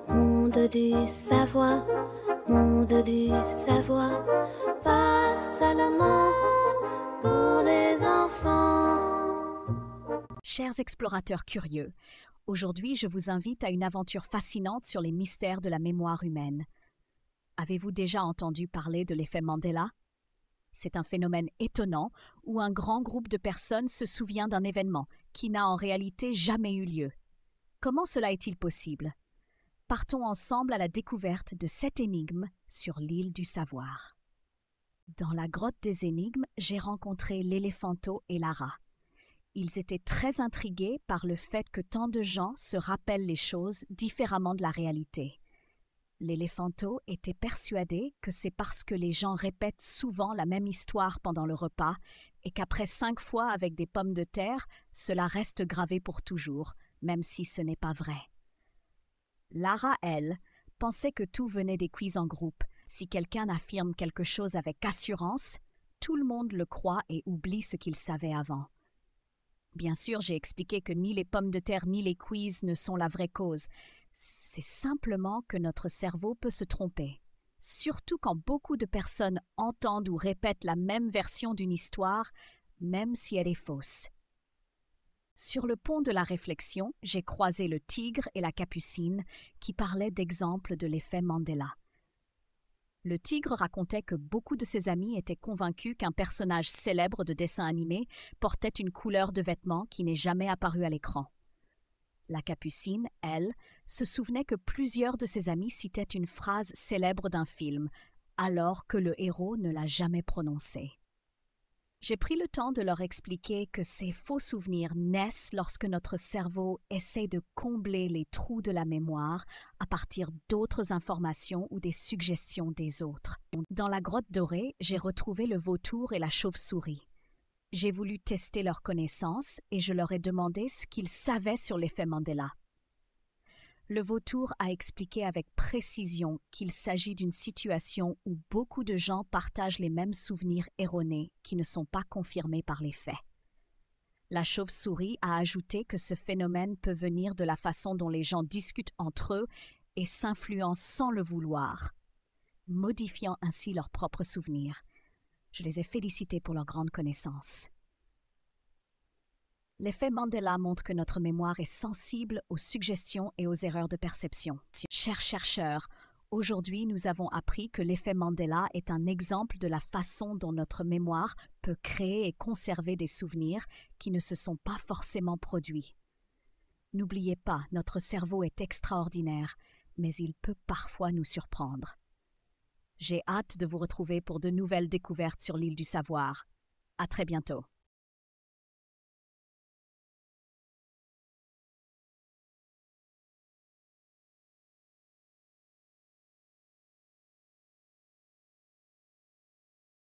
Monde du savoir, monde du savoir, pas seulement pour les enfants. Chers explorateurs curieux, aujourd'hui je vous invite à une aventure fascinante sur les mystères de la mémoire humaine. Avez-vous déjà entendu parler de l'effet Mandela? C'est un phénomène étonnant où un grand groupe de personnes se souvient d'un événement qui n'a en réalité jamais eu lieu. Comment cela est-il possible? Partons ensemble à la découverte de cette énigme sur l'île du savoir. Dans la grotte des énigmes, j'ai rencontré l'éléphanto et Lara. Ils étaient très intrigués par le fait que tant de gens se rappellent les choses différemment de la réalité. L'éléphanto était persuadé que c'est parce que les gens répètent souvent la même histoire pendant le repas et qu'après 5 fois avec des pommes de terre, cela reste gravé pour toujours, même si ce n'est pas vrai. Lara, elle, pensait que tout venait des quiz en groupe. Si quelqu'un affirme quelque chose avec assurance, tout le monde le croit et oublie ce qu'il savait avant. Bien sûr, j'ai expliqué que ni les pommes de terre ni les quiz ne sont la vraie cause. C'est simplement que notre cerveau peut se tromper. Surtout quand beaucoup de personnes entendent ou répètent la même version d'une histoire, même si elle est fausse. Sur le pont de la réflexion, j'ai croisé le tigre et la capucine qui parlaient d'exemples de l'effet Mandela. Le tigre racontait que beaucoup de ses amis étaient convaincus qu'un personnage célèbre de dessin animé portait une couleur de vêtements qui n'est jamais apparue à l'écran. La capucine, elle, se souvenait que plusieurs de ses amis citaient une phrase célèbre d'un film, alors que le héros ne l'a jamais prononcée. J'ai pris le temps de leur expliquer que ces faux souvenirs naissent lorsque notre cerveau essaie de combler les trous de la mémoire à partir d'autres informations ou des suggestions des autres. Dans la grotte dorée, j'ai retrouvé le vautour et la chauve-souris. J'ai voulu tester leurs connaissances et je leur ai demandé ce qu'ils savaient sur l'effet Mandela. Le vautour a expliqué avec précision qu'il s'agit d'une situation où beaucoup de gens partagent les mêmes souvenirs erronés qui ne sont pas confirmés par les faits. La chauve-souris a ajouté que ce phénomène peut venir de la façon dont les gens discutent entre eux et s'influencent sans le vouloir, modifiant ainsi leurs propres souvenirs. Je les ai félicités pour leur grande connaissance. L'effet Mandela montre que notre mémoire est sensible aux suggestions et aux erreurs de perception. Chers chercheurs, aujourd'hui nous avons appris que l'effet Mandela est un exemple de la façon dont notre mémoire peut créer et conserver des souvenirs qui ne se sont pas forcément produits. N'oubliez pas, notre cerveau est extraordinaire, mais il peut parfois nous surprendre. J'ai hâte de vous retrouver pour de nouvelles découvertes sur l'île du savoir. À très bientôt.